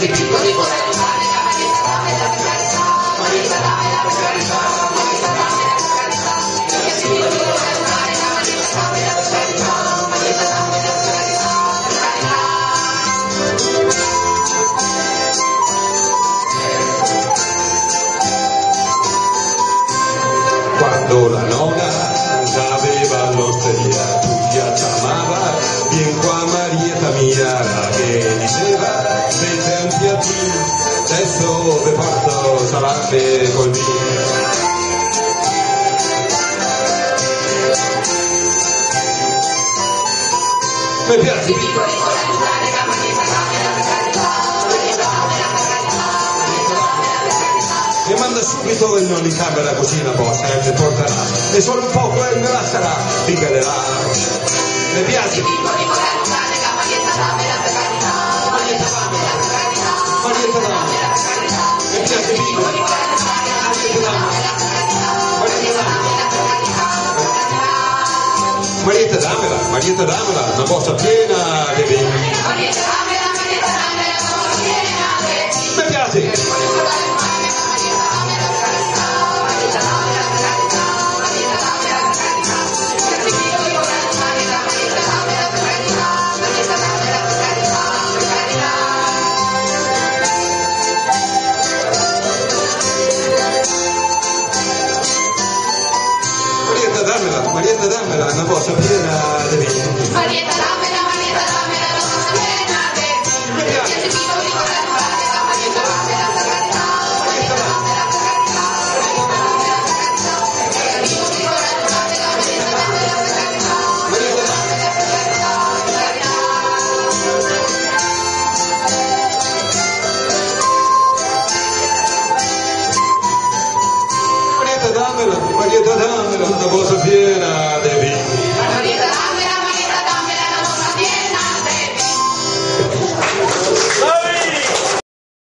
piace piccoli quando la nonna aveva l'osteria, tutti a chiamava, vien qua Marietta mia, che diceva, fece un piattino, adesso vi porto salame col vino. Mi piace e manda subito il nonno in camera così la posta e mi porterà e solo un poco e me la sarà piccolo mi piace Marietta dammela, una bossa piena di vino. Mi piace. Marietta dammela, una bossa piena di vino. Marietta dammela, una bossa piena di vino. Mi piace piccoli con la carità, Marietta dammela, la carità, Marietta dammela, la carità, Marietta dammela, una bossa piena di vino.